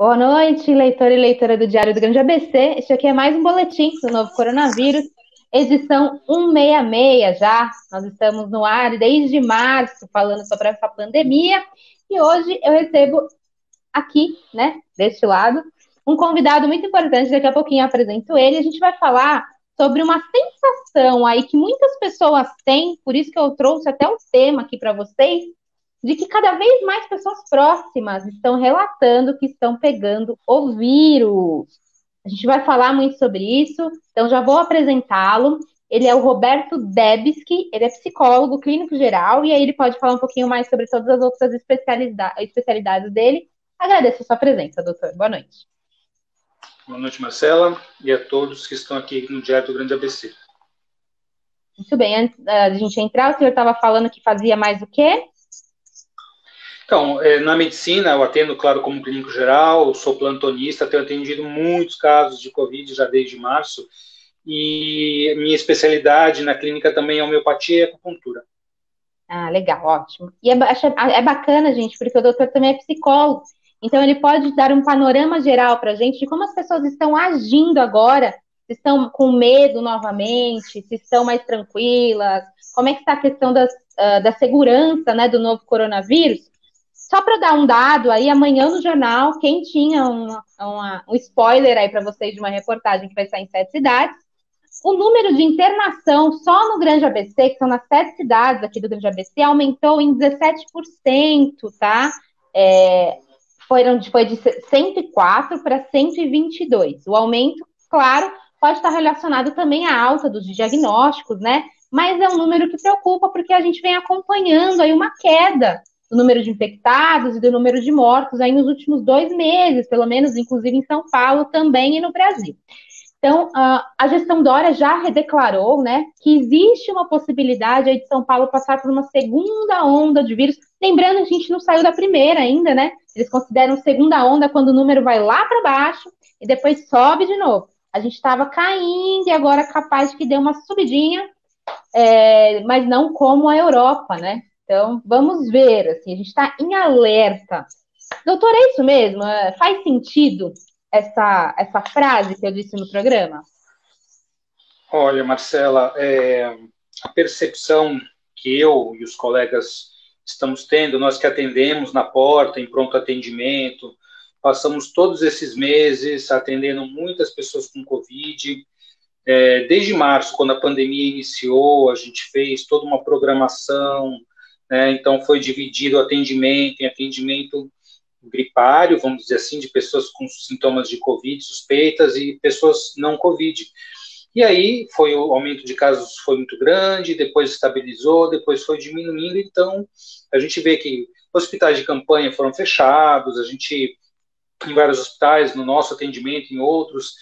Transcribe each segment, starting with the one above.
Boa noite, leitor e leitora do Diário do Grande ABC. Este aqui é mais um boletim do novo coronavírus, edição 166 já. Nós estamos no ar desde março falando sobre essa pandemia e hoje eu recebo aqui, né, deste lado, um convidado muito importante. Daqui a pouquinho eu apresento ele. A gente vai falar sobre uma sensação aí que muitas pessoas têm, por isso que eu trouxe até o tema aqui para vocês, de que cada vez mais pessoas próximas estão relatando que estão pegando o vírus. A gente vai falar muito sobre isso, então já vou apresentá-lo. Ele é o Roberto Debski, ele é psicólogo clínico geral, e aí ele pode falar um pouquinho mais sobre todas as outras especialidades dele. Agradeço a sua presença, doutor. Boa noite. Boa noite, Marcela, e a todos que estão aqui no Diário do Grande ABC. Muito bem, antes da gente entrar, o senhor estava falando que fazia mais o quê? Então, na medicina, eu atendo, claro, como clínico geral, sou plantonista, tenho atendido muitos casos de Covid já desde março, e minha especialidade na clínica também é homeopatia e acupuntura. Ah, legal, ótimo. E é bacana, gente, porque o doutor também é psicólogo, então ele pode dar um panorama geral para a gente de como as pessoas estão agindo agora, se estão com medo novamente, se estão mais tranquilas, como é que está a questão da segurança, né, do novo coronavírus. Só para dar um dado aí, amanhã no jornal, quem tinha um spoiler aí para vocês de uma reportagem que vai sair em 7 cidades, o número de internação só no Grande ABC, que são nas 7 cidades aqui do Grande ABC, aumentou em 17%, tá? Foi de 104 para 122. O aumento, claro, pode estar relacionado também à alta dos diagnósticos, né? Mas é um número que preocupa porque a gente vem acompanhando aí uma queda do número de infectados e do número de mortos aí nos últimos 2 meses, pelo menos, inclusive em São Paulo também e no Brasil. Então, a gestão Dória já redeclarou, né, que existe uma possibilidade aí de São Paulo passar por uma segunda onda de vírus. Lembrando que a gente não saiu da primeira ainda, né? Eles consideram segunda onda quando o número vai lá para baixo e depois sobe de novo. A gente estava caindo e agora capaz de que dê uma subidinha, mas não como a Europa, né? Então, vamos ver, assim, a gente está em alerta. Doutor, é isso mesmo? Faz sentido essa frase que eu disse no programa? Olha, Marcela, a percepção que eu e os colegas estamos tendo, nós que atendemos na porta, em pronto atendimento, passamos todos esses meses atendendo muitas pessoas com Covid. Desde março, quando a pandemia iniciou, a gente fez toda uma programação, né? Então foi dividido o atendimento em atendimento gripário, vamos dizer assim, de pessoas com sintomas de Covid suspeitas e pessoas não Covid. E aí o aumento de casos foi muito grande, depois estabilizou, depois foi diminuindo. Então a gente vê que hospitais de campanha foram fechados, a gente em vários hospitais, no nosso atendimento, em outros,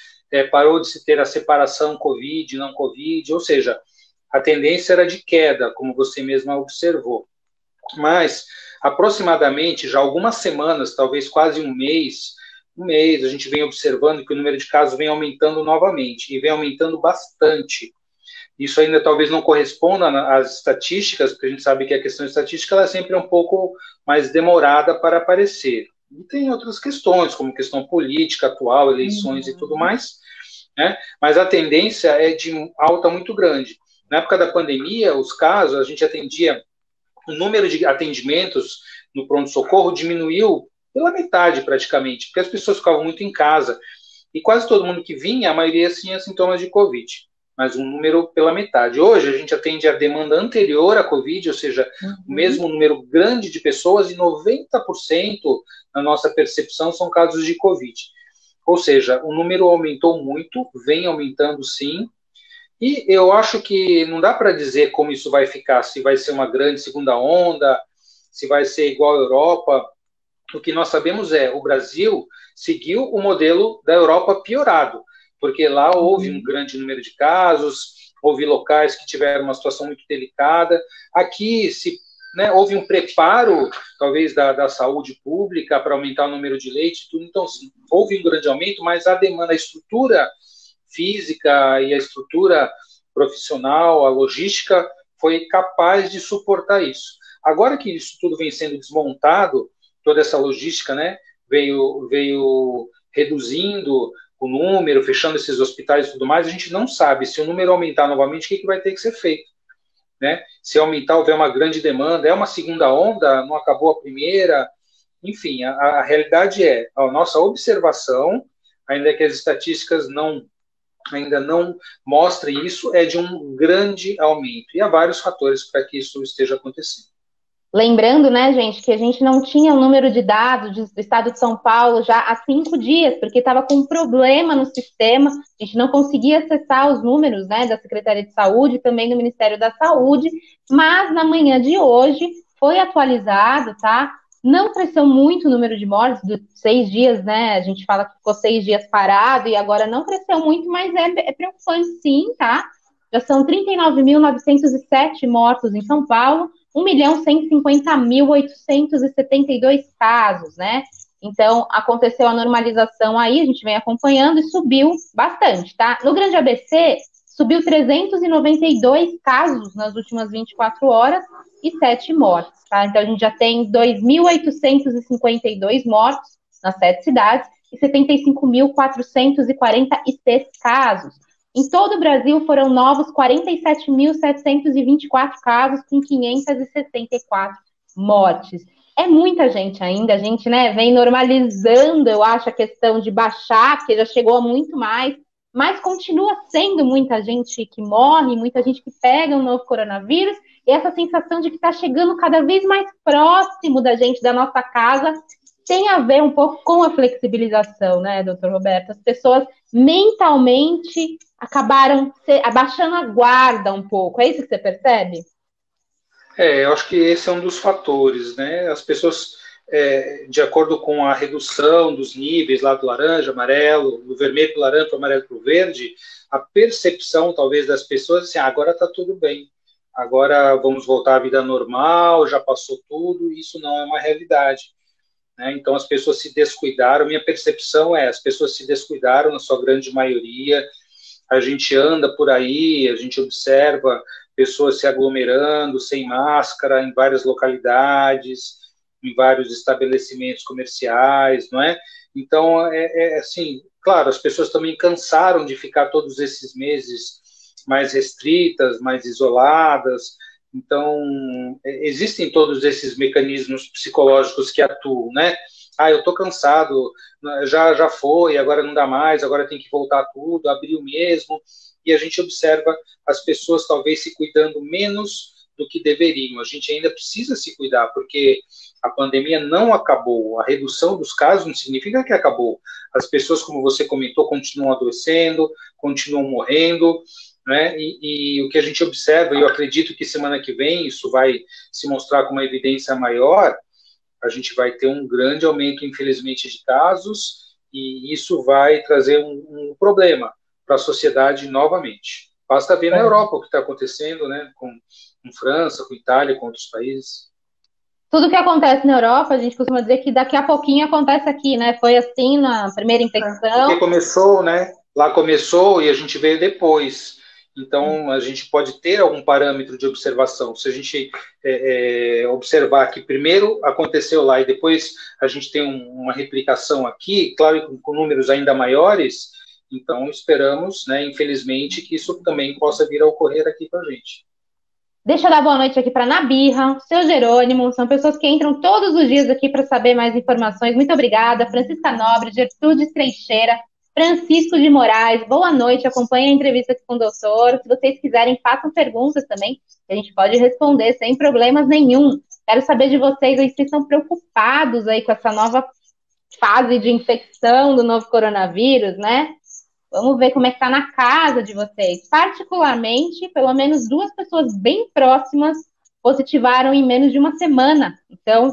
parou de se ter a separação Covid, não Covid, ou seja, a tendência era de queda, como você mesma observou. Mas, aproximadamente, já algumas semanas, talvez quase um mês, a gente vem observando que o número de casos vem aumentando novamente, e vem aumentando bastante. Isso ainda talvez não corresponda às estatísticas, porque a gente sabe que a questão estatística ela é sempre um pouco mais demorada para aparecer. E tem outras questões, como questão política atual, eleições e tudo mais, né? Mas a tendência é de alta muito grande. Na época da pandemia, os casos, a gente atendia, o número de atendimentos no pronto-socorro diminuiu pela metade praticamente, porque as pessoas ficavam muito em casa. E quase todo mundo que vinha, a maioria tinha sintomas de Covid, mas um número pela metade. Hoje a gente atende a demanda anterior à Covid, ou seja, o mesmo número grande de pessoas, e 90% na nossa percepção são casos de Covid. Ou seja, o número aumentou muito, vem aumentando sim, e eu acho que não dá para dizer como isso vai ficar, se vai ser uma grande segunda onda, se vai ser igual à Europa. O que nós sabemos é, o Brasil seguiu o modelo da Europa piorado, porque lá houve um grande número de casos, houve locais que tiveram uma situação muito delicada. Aqui houve um preparo, talvez, da saúde pública para aumentar o número de leitos, tudo. Então, sim, houve um grande aumento, mas a demanda, a estrutura física e a estrutura profissional, a logística, foi capaz de suportar isso. Agora que isso tudo vem sendo desmontado, toda essa logística, né, veio reduzindo o número, fechando esses hospitais e tudo mais, a gente não sabe se o número aumentar novamente, o que vai ter que ser feito, né? Se aumentar, houver uma grande demanda, é uma segunda onda, não acabou a primeira, enfim, a realidade é, a nossa observação, ainda que as estatísticas ainda não mostrem isso, é de um grande aumento, e há vários fatores para que isso esteja acontecendo. Lembrando, né, gente, que a gente não tinha o número de dados do estado de São Paulo já há 5 dias, porque estava com um problema no sistema, a gente não conseguia acessar os números, né, da Secretaria de Saúde e também do Ministério da Saúde, mas na manhã de hoje foi atualizado, tá? Não cresceu muito o número de mortes, dos 6 dias, né, a gente fala que ficou 6 dias parado e agora não cresceu muito, mas é preocupante sim, tá? Já são 39.907 mortos em São Paulo, 1.150.872 casos, né? Então, aconteceu a normalização aí, a gente vem acompanhando e subiu bastante, tá? No Grande ABC, subiu 392 casos nas últimas 24 horas e 7 mortes, tá? Então, a gente já tem 2.852 mortos nas 7 cidades e 75.446 casos. Em todo o Brasil foram novos 47.724 casos com 564 mortes. É muita gente ainda, a gente, né, vem normalizando, eu acho, a questão de baixar, porque já chegou a muito mais, mas continua sendo muita gente que morre, muita gente que pega um novo coronavírus, e essa sensação de que está chegando cada vez mais próximo da gente, da nossa casa, tem a ver um pouco com a flexibilização, né, doutor Roberto? As pessoas mentalmente acabaram abaixando a guarda um pouco. É isso que você percebe? Eu acho que esse é um dos fatores, né? As pessoas, de acordo com a redução dos níveis lá do laranja, amarelo, do vermelho para o laranja, do amarelo para o verde, a percepção, talvez, das pessoas, assim, agora está tudo bem, agora vamos voltar à vida normal, já passou tudo, isso não é uma realidade. Né? Então, as pessoas se descuidaram, minha percepção é, as pessoas se descuidaram, na sua grande maioria, a gente anda por aí, a gente observa pessoas se aglomerando sem máscara em várias localidades, em vários estabelecimentos comerciais, não é? Então, assim, claro, as pessoas também cansaram de ficar todos esses meses mais restritas, mais isoladas, então, existem todos esses mecanismos psicológicos que atuam, né? Ah, eu estou cansado, já foi, agora não dá mais, agora tem que voltar tudo, abriu mesmo, e a gente observa as pessoas talvez se cuidando menos do que deveriam. A gente ainda precisa se cuidar, porque a pandemia não acabou, a redução dos casos não significa que acabou. As pessoas, como você comentou, continuam adoecendo, continuam morrendo, né? E o que a gente observa, e eu acredito que semana que vem isso vai se mostrar com uma evidência maior, a gente vai ter um grande aumento, infelizmente, de casos, e isso vai trazer um problema para a sociedade novamente. Basta ver na Europa o que está acontecendo, né, com França, com Itália, com outros países. Tudo que acontece na Europa, a gente costuma dizer que daqui a pouquinho acontece aqui, né? Foi assim na primeira infecção. Porque começou, né? Lá começou e a gente veio depois. Então, a gente pode ter algum parâmetro de observação. Se a gente observar que primeiro aconteceu lá e depois a gente tem uma replicação aqui, claro, com números ainda maiores, então esperamos, né, infelizmente, que isso também possa vir a ocorrer aqui com a gente. Deixa eu dar boa noite aqui para Nabirra, seu Jerônimo, são pessoas que entram todos os dias aqui para saber mais informações. Muito obrigada. Francisca Nobre, Gertrudes Teixeira, Francisco de Moraes, boa noite, acompanhe a entrevista aqui com o doutor. Se vocês quiserem, façam perguntas também, que a gente pode responder sem problemas nenhum. Quero saber de vocês aí, vocês estão preocupados aí com essa nova fase de infecção do novo coronavírus, né? Vamos ver como é que está na casa de vocês. Particularmente, pelo menos 2 pessoas bem próximas positivaram em menos de uma semana. Então,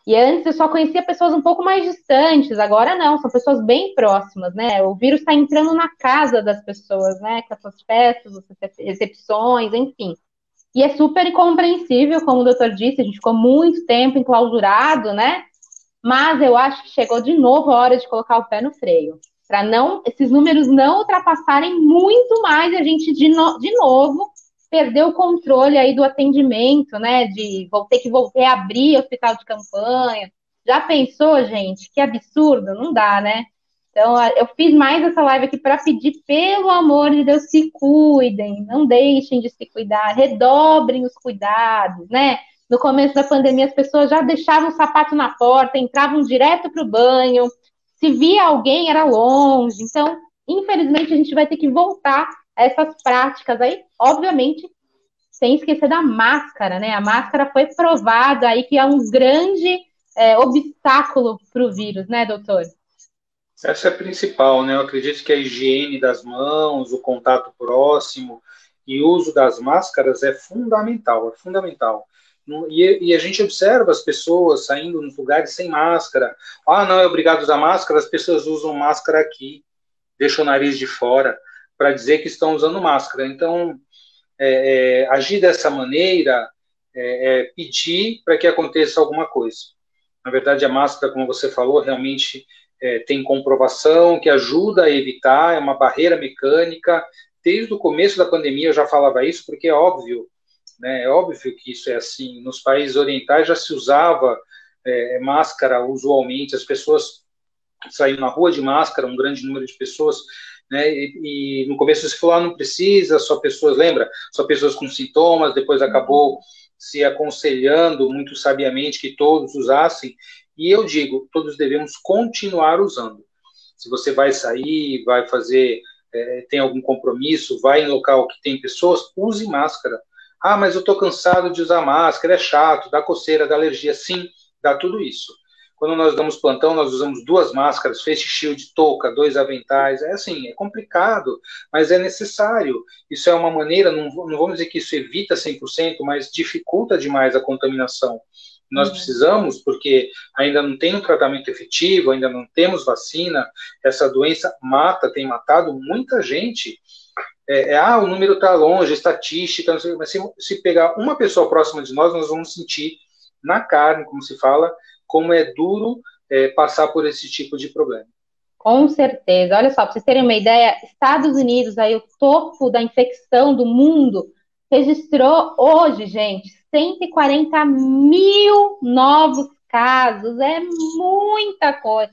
e antes eu só conhecia pessoas um pouco mais distantes, agora não, são pessoas bem próximas, né? O vírus está entrando na casa das pessoas, né? Com essas festas, essas recepções, enfim. E é super compreensível, como o doutor disse, a gente ficou muito tempo enclausurado, né? Mas eu acho que chegou de novo a hora de colocar o pé no freio, para não esses números não ultrapassarem muito mais, a gente de novo perder o controle aí do atendimento, né? De ter que voltar a abrir hospital de campanha. Já pensou, gente? Que absurdo, não dá, né? Então, eu fiz mais essa live aqui para pedir, pelo amor de Deus, se cuidem, não deixem de se cuidar, redobrem os cuidados, né? No começo da pandemia, as pessoas já deixavam o sapato na porta, entravam direto para o banho, se via alguém, era longe. Então, infelizmente, a gente vai ter que voltar a essas práticas aí, obviamente, sem esquecer da máscara, né? A máscara foi provada aí que é um grande obstáculo para o vírus, né, doutor? Essa é a principal, né? Eu acredito que a higiene das mãos, o contato próximo e o uso das máscaras é fundamental, é fundamental. E a gente observa as pessoas saindo nos lugares sem máscara. Ah, não é obrigado a usar máscara, as pessoas usam máscara aqui, deixam o nariz de fora, para dizer que estão usando máscara. Então, agir dessa maneira pedir para que aconteça alguma coisa. Na verdade, a máscara, como você falou, realmente tem comprovação que ajuda a evitar, é uma barreira mecânica. Desde o começo da pandemia eu já falava isso, porque é óbvio, né, é óbvio que isso é assim. Nos países orientais já se usava máscara usualmente, as pessoas saíam na rua de máscara, um grande número de pessoas, né, e no começo você falou, não precisa, só pessoas, lembra? Só pessoas com sintomas, depois acabou se aconselhando muito sabiamente que todos usassem, e eu digo, todos devemos continuar usando. Se você vai sair, vai fazer, tem algum compromisso, vai em local que tem pessoas, use máscara. Ah, mas eu estou cansado de usar máscara, é chato, dá coceira, dá alergia. Sim, dá tudo isso. Quando nós damos plantão, nós usamos 2 máscaras, face shield, touca, 2 aventais. É assim, é complicado, mas é necessário. Isso é uma maneira, não vamos dizer que isso evita 100%, mas dificulta demais a contaminação. Nós precisamos, porque ainda não tem um tratamento efetivo, ainda não temos vacina, essa doença mata, tem matado muita gente. O número está longe, estatística, não sei, mas se pegar uma pessoa próxima de nós vamos sentir na carne, como se fala, como é duro passar por esse tipo de problema. Com certeza. Olha só, para vocês terem uma ideia, Estados Unidos, aí o topo da infecção do mundo, registrou hoje, gente, 140 mil novos casos. É muita coisa.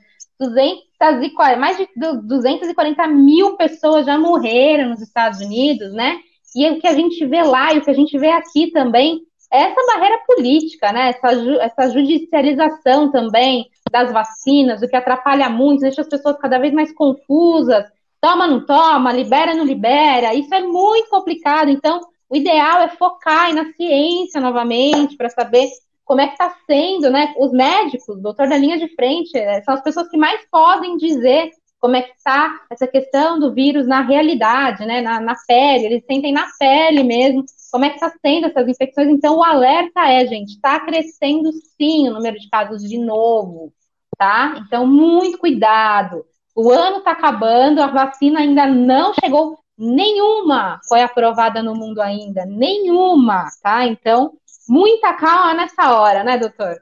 Mais de 240 mil pessoas já morreram nos Estados Unidos, né? E o que a gente vê lá e o que a gente vê aqui também é essa barreira política, né? Essa judicialização também das vacinas, o que atrapalha muito, deixa as pessoas cada vez mais confusas. Toma, não toma, libera, não libera. Isso é muito complicado. Então, o ideal é focar na ciência novamente, para saber como é que está sendo, né? Os médicos, o doutor da linha de frente, são as pessoas que mais podem dizer como é que está essa questão do vírus na realidade, né? Na pele, eles sentem na pele mesmo como é que está sendo essas infecções. Então, o alerta gente, está crescendo sim o número de casos de novo, tá? Então, muito cuidado. O ano está acabando, a vacina ainda não chegou, nenhuma foi aprovada no mundo ainda, nenhuma, tá? Então, muita calma nessa hora, né, doutor?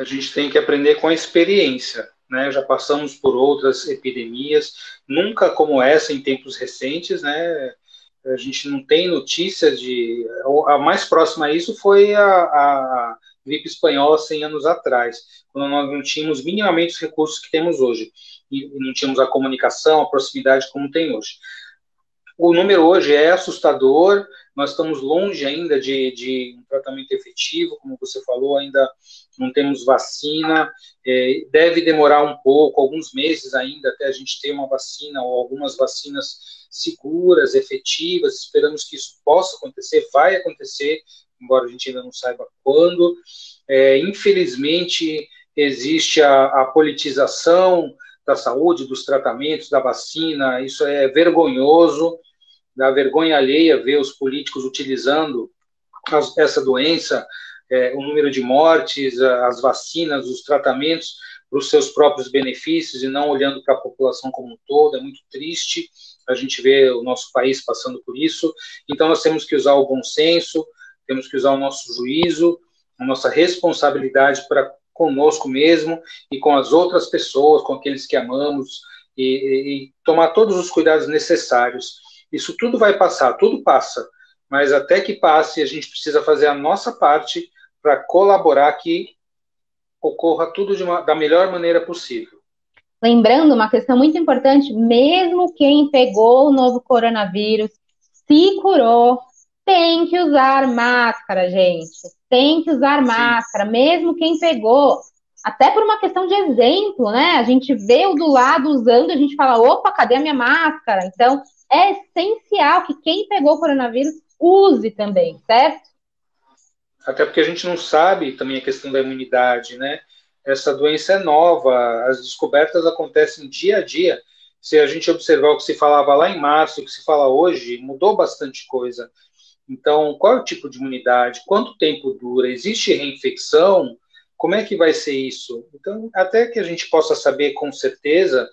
A gente tem que aprender com a experiência, né? Já passamos por outras epidemias, nunca como essa em tempos recentes, né? A gente não tem notícias de... A mais próxima a isso foi a gripe espanhola 100 anos atrás, quando nós não tínhamos minimamente os recursos que temos hoje, e não tínhamos a comunicação, a proximidade como tem hoje. O número hoje é assustador, nós estamos longe ainda de um tratamento efetivo, como você falou, ainda não temos vacina, deve demorar um pouco, alguns meses ainda, até a gente ter uma vacina ou algumas vacinas seguras, efetivas. Esperamos que isso possa acontecer, vai acontecer, embora a gente ainda não saiba quando. Infelizmente, existe a politização da saúde, dos tratamentos, da vacina, isso é vergonhoso, dá vergonha alheia ver os políticos utilizando essa doença, o número de mortes, as vacinas, os tratamentos para os seus próprios benefícios e não olhando para a população como um todo. É muito triste a gente ver o nosso país passando por isso. Então nós temos que usar o bom senso, temos que usar o nosso juízo, a nossa responsabilidade para conosco mesmo e com as outras pessoas, com aqueles que amamos, e tomar todos os cuidados necessários. Isso tudo vai passar, tudo passa, mas até que passe, a gente precisa fazer a nossa parte para colaborar que ocorra tudo da melhor maneira possível. Lembrando uma questão muito importante, mesmo quem pegou o novo coronavírus, se curou, tem que usar máscara, gente. Tem que usar Sim. máscara, mesmo quem pegou. Até por uma questão de exemplo, né? A gente vê o do lado usando, a gente fala, opa, cadê a minha máscara? Então, é essencial que quem pegou o coronavírus use também, certo? Até porque a gente não sabe também a questão da imunidade, né? Essa doença é nova, as descobertas acontecem dia a dia. Se a gente observar o que se falava lá em março, o que se fala hoje, mudou bastante coisa. Então, qual é o tipo de imunidade? Quanto tempo dura? Existe reinfecção? Como é que vai ser isso? Então, até que a gente possa saber com certeza,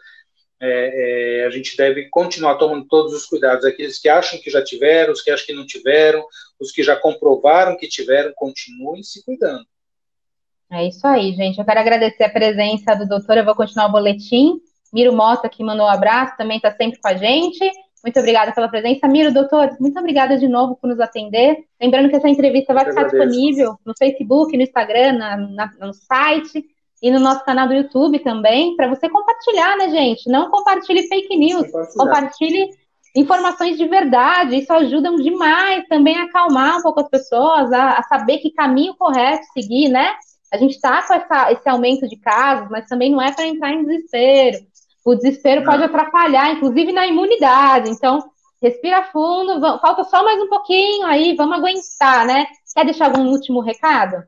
a gente deve continuar tomando todos os cuidados. Aqueles que acham que já tiveram, os que acham que não tiveram, os que já comprovaram que tiveram, continuem se cuidando. É isso aí, gente. Eu quero agradecer a presença do doutor. Eu vou continuar o boletim. Miro Mota, que mandou um abraço, também está sempre com a gente. Muito obrigada pela presença. Miro, doutor, muito obrigada de novo por nos atender. Lembrando que essa entrevista Eu vai que ficar agradeço. disponível no Facebook, no Instagram, no site e no nosso canal do YouTube também, para você compartilhar, né, gente? Não compartilhe fake Vamos news, compartilhar. compartilhe informações de verdade. Isso ajuda demais também a acalmar um pouco as pessoas, a saber que caminho correto seguir, né? A gente está com esse aumento de casos, mas também não é para entrar em desespero. O desespero pode Não. atrapalhar, inclusive na imunidade. Então, respira fundo, falta só mais um pouquinho aí, vamos aguentar, né? Quer deixar algum último recado?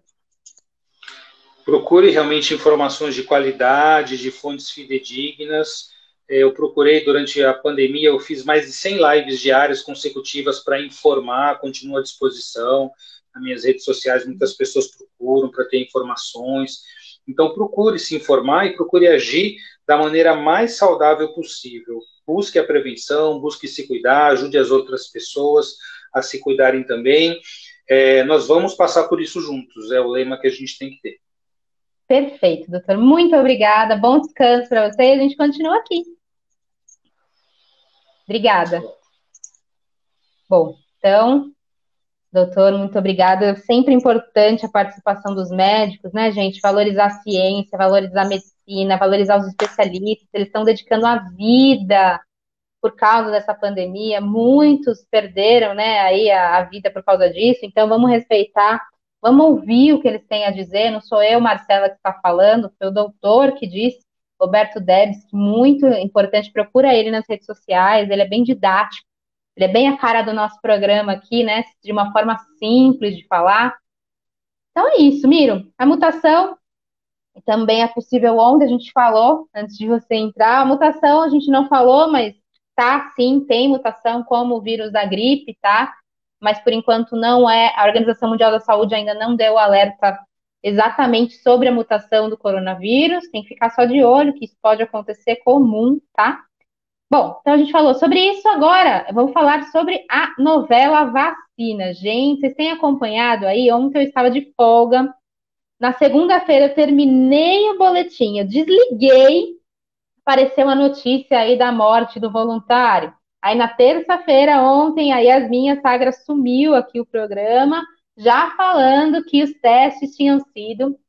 Procure realmente informações de qualidade, de fontes fidedignas. Eu procurei durante a pandemia, eu fiz mais de 100 lives diárias consecutivas para informar, continuo à disposição. Nas minhas redes sociais, muitas pessoas procuram para ter informações. Então, procure se informar e procure agir da maneira mais saudável possível. Busque a prevenção, busque se cuidar, ajude as outras pessoas a se cuidarem também. Nós vamos passar por isso juntos, é o lema que a gente tem que ter. Perfeito, doutor. Muito obrigada. Bom descanso para você e a gente continua aqui. Obrigada. Bom, então, doutor, muito obrigada. É sempre importante a participação dos médicos, né, gente? Valorizar a ciência, valorizar a medicina, valorizar os especialistas. Eles estão dedicando a vida por causa dessa pandemia. Muitos perderam, né, aí a vida por causa disso. Então, vamos respeitar, vamos ouvir o que eles têm a dizer. Não sou eu, Marcela, que está falando, foi o doutor que disse, Roberto Debs, que muito importante. Procura ele nas redes sociais. Ele é bem didático. Ele é bem a cara do nosso programa aqui, né? De uma forma simples de falar. Então é isso, Miro. A mutação também é possível ontem, a gente falou, antes de você entrar. A mutação a gente não falou, mas tá, sim, tem mutação como o vírus da gripe, tá? Mas por enquanto não é. A Organização Mundial da Saúde ainda não deu alerta exatamente sobre a mutação do coronavírus. Tem que ficar só de olho, que isso pode acontecer comum, tá? Bom, então a gente falou sobre isso agora. Vamos falar sobre a novela Vacina. Gente, vocês têm acompanhado aí? Ontem eu estava de folga. Na segunda-feira eu terminei o boletim, eu desliguei, apareceu a notícia aí da morte do voluntário. Aí na terça-feira, ontem, a Yasmin Sagra sumiu aqui o programa, já falando que os testes tinham sido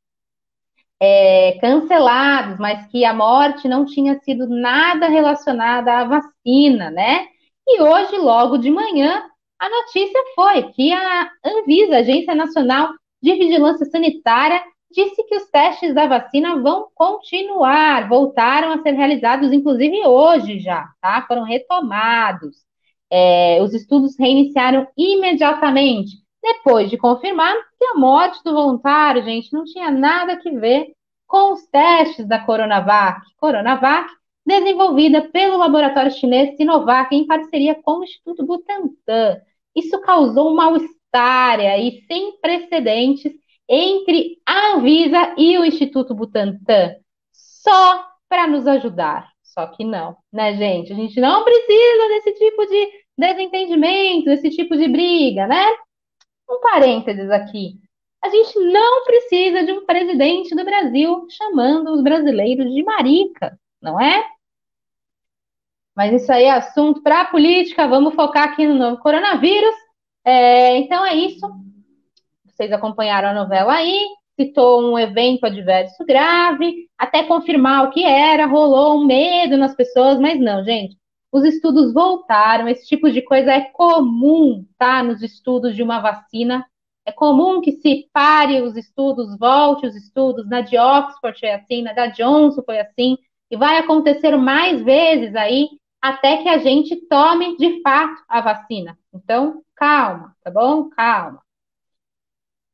cancelados, mas que a morte não tinha sido nada relacionada à vacina, né? E hoje, logo de manhã, a notícia foi que a Anvisa, Agência Nacional de Vigilância Sanitária, disse que os testes da vacina vão continuar, voltaram a ser realizados, inclusive hoje já, tá? Foram retomados. Os estudos reiniciaram imediatamente, depois de confirmar que a morte do voluntário, gente, não tinha nada a ver com os testes da Coronavac. Coronavac, desenvolvida pelo laboratório chinês Sinovac em parceria com o Instituto Butantan. Isso causou um mal-estar aí sem precedentes entre a Anvisa e o Instituto Butantan, só para nos ajudar. Só que não, né, gente? A gente não precisa desse tipo de desentendimento, desse tipo de briga, né? Um parênteses aqui. A gente não precisa de um presidente do Brasil chamando os brasileiros de marica, não é? Mas isso aí é assunto para a política. Vamos focar aqui no novo coronavírus. Então é isso. Vocês acompanharam a novela aí. citou um evento adverso grave, até confirmar o que era, rolou um medo nas pessoas, mas não, gente. Os estudos voltaram, esse tipo de coisa é comum, tá? Nos estudos de uma vacina. É comum que se pare os estudos, volte os estudos. Na de Oxford foi assim, na da Johnson foi assim, e vai acontecer mais vezes aí, até que a gente tome de fato a vacina. Então, calma, tá bom? Calma.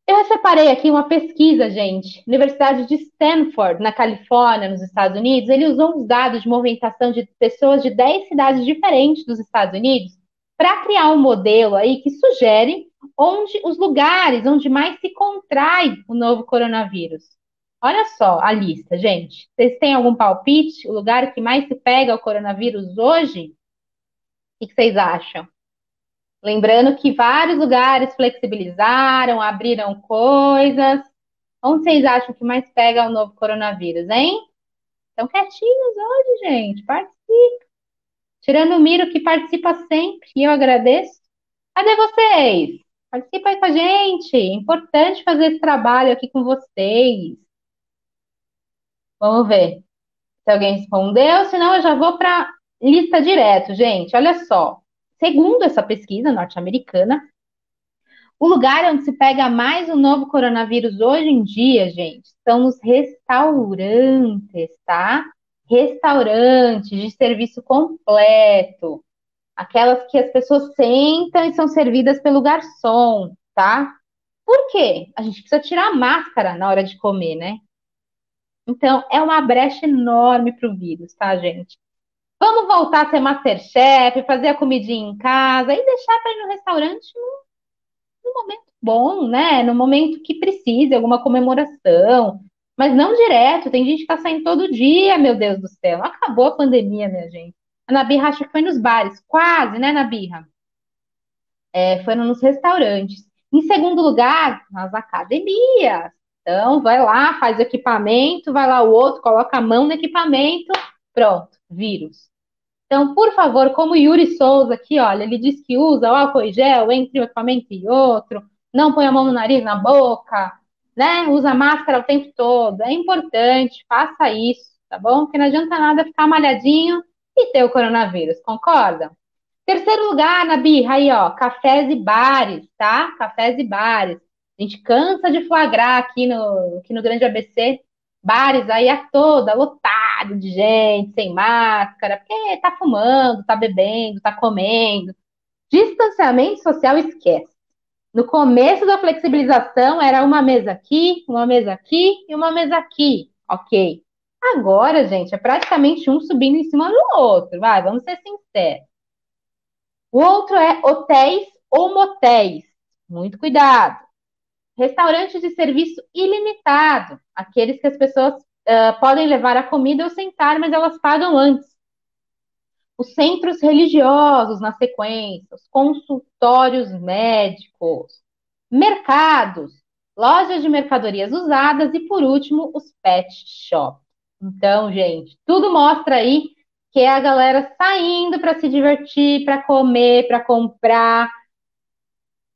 Eu separei aqui uma pesquisa, gente. Universidade de Stanford, na Califórnia, nos Estados Unidos, ele usou os dados de movimentação de pessoas de 10 cidades diferentes dos Estados Unidos para criar um modelo aí que sugere onde os lugares onde mais se contrai o novo coronavírus. Olha só a lista, gente. Vocês têm algum palpite? O lugar que mais se pega o coronavírus hoje? O que vocês acham? Lembrando que vários lugares flexibilizaram, abriram coisas. Onde vocês acham que mais pega o novo coronavírus, hein? Estão quietinhos hoje, gente. Participa. Tirando o Miro, que participa sempre, e eu agradeço. Cadê vocês? Participa aí com a gente. É importante fazer esse trabalho aqui com vocês. Vamos ver se alguém respondeu. Senão eu já vou para lista direto, gente. Olha só. Segundo essa pesquisa norte-americana, o lugar onde se pega mais o novo coronavírus hoje em dia, gente, são nos restaurantes, tá? Restaurantes de serviço completo. Aquelas que as pessoas sentam e são servidas pelo garçom, tá? Por quê? A gente precisa tirar a máscara na hora de comer, né? Então, é uma brecha enorme para o vírus, tá, gente? Vamos voltar a ser MasterChef, fazer a comidinha em casa e deixar para ir no restaurante no momento bom, né? No momento que precise, alguma comemoração. Mas não direto. Tem gente que tá saindo todo dia, meu Deus do céu. Acabou a pandemia, minha gente. A Nabirra acha que foi nos bares. Quase, né, Nabirra? Foram nos restaurantes. Em segundo lugar, nas academias. Então, vai lá, faz o equipamento, vai lá o outro, coloca a mão no equipamento, pronto, vírus. Então, por favor, como o Yuri Souza aqui, olha, ele diz que usa o álcool em gel entre um equipamento e outro, não põe a mão no nariz, na boca, né? Usa máscara o tempo todo. É importante, faça isso, tá bom? Porque não adianta nada ficar malhadinho e ter o coronavírus, concorda? Terceiro lugar, na birra, aí, ó, cafés e bares, tá? Cafés e bares. A gente cansa de flagrar aqui no Grande ABC, bares aí a toda, lotado de gente, sem máscara, porque tá fumando, tá bebendo, tá comendo. Distanciamento social esquece. No começo da flexibilização era uma mesa aqui e uma mesa aqui, ok. Agora, gente, é praticamente um subindo em cima do outro, vai, vamos ser sinceros. O outro é hotéis ou motéis. Muito cuidado. Restaurantes de serviço ilimitado. Aqueles que as pessoas podem levar a comida ou sentar, mas elas pagam antes. Os centros religiosos na sequência. Os consultórios médicos. Mercados. Lojas de mercadorias usadas. E, por último, os pet shops. Então, gente, tudo mostra aí que é a galera saindo para se divertir, para comer, para comprar.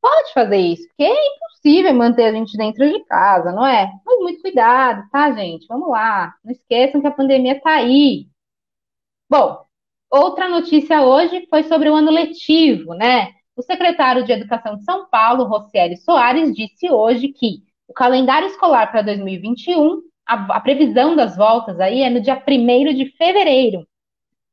Pode fazer isso, porque é impossível manter a gente dentro de casa, não é? Mas muito cuidado, tá, gente? Vamos lá. Não esqueçam que a pandemia tá aí. Bom, outra notícia hoje foi sobre o ano letivo, né? O secretário de Educação de São Paulo, Rocieli Soares, disse hoje que o calendário escolar para 2021, a previsão das voltas aí é no dia 1º de fevereiro,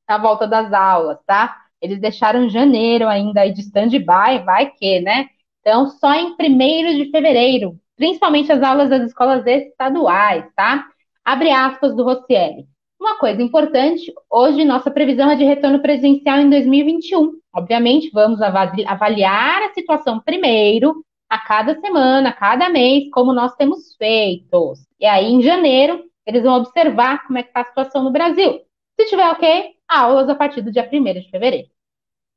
a volta das aulas, tá? Eles deixaram janeiro ainda aí de stand-by, vai que, né? Então, só em 1º de fevereiro, principalmente as aulas das escolas estaduais, tá? Abre aspas do Rocieli. Uma coisa importante, hoje nossa previsão é de retorno presencial em 2021. Obviamente, vamos avaliar a situação primeiro, a cada semana, a cada mês, como nós temos feito. E aí, em janeiro, eles vão observar como é que está a situação no Brasil. Se tiver ok, aulas a partir do dia 1º de fevereiro.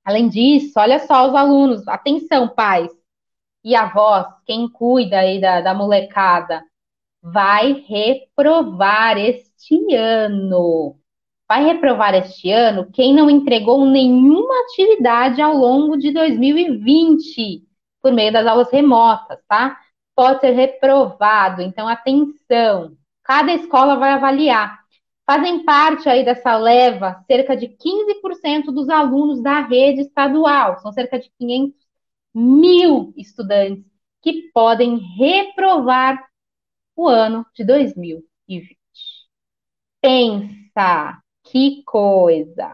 Além disso, olha só os alunos, atenção, pais e avós, quem cuida aí da molecada, vai reprovar este ano. Vai reprovar este ano quem não entregou nenhuma atividade ao longo de 2020, por meio das aulas remotas, tá? pode ser reprovado. Então, atenção, cada escola vai avaliar. Fazem parte aí dessa leva cerca de 15% dos alunos da rede estadual. São cerca de 500 mil estudantes que podem reprovar o ano de 2020. Pensa, que coisa!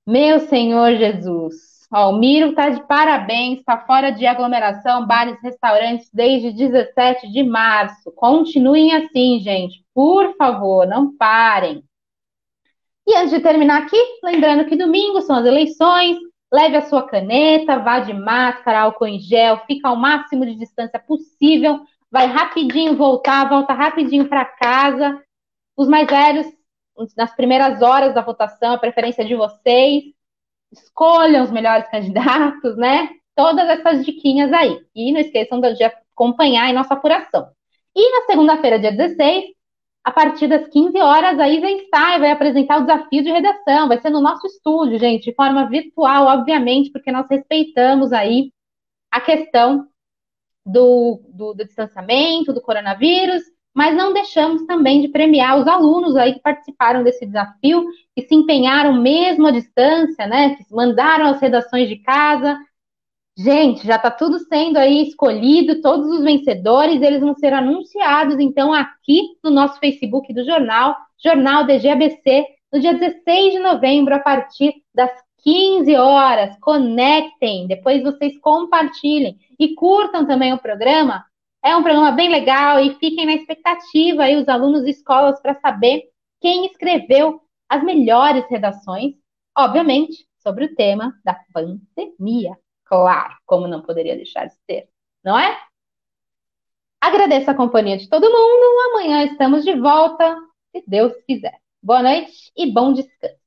Meu Senhor Jesus. Ó, o Miro tá de parabéns, tá fora de aglomeração, bares, restaurantes desde 17 de março. Continuem assim, gente. Por favor, não parem. E antes de terminar aqui, lembrando que domingo são as eleições, leve a sua caneta, vá de máscara, álcool em gel, fica ao máximo de distância possível, vai rapidinho voltar, volta rapidinho para casa. Os mais velhos, nas primeiras horas da votação, a preferência de vocês, escolham os melhores candidatos, né? Todas essas diquinhas aí. E não esqueçam de acompanhar a nossa apuração. E na segunda-feira, dia 16, a partir das 15 horas, a Isa Stein vai apresentar o desafio de redação. Vai ser no nosso estúdio, gente, de forma virtual, obviamente, porque nós respeitamos aí a questão do distanciamento, do coronavírus, mas não deixamos também de premiar os alunos aí que participaram desse desafio, que se empenharam mesmo à distância, né? Que mandaram as redações de casa. Gente, já está tudo sendo aí escolhido, todos os vencedores, eles vão ser anunciados, então, aqui no nosso Facebook do jornal, Jornal DGABC, no dia 16 de novembro, a partir das 15 horas. Conectem, depois vocês compartilhem e curtam também o programa. É um programa bem legal e fiquem na expectativa aí, os alunos e escolas, para saber quem escreveu as melhores redações, obviamente, sobre o tema da pandemia. Claro, como não poderia deixar de ser, não é? Agradeço a companhia de todo mundo. Amanhã estamos de volta, se Deus quiser. Boa noite e bom descanso.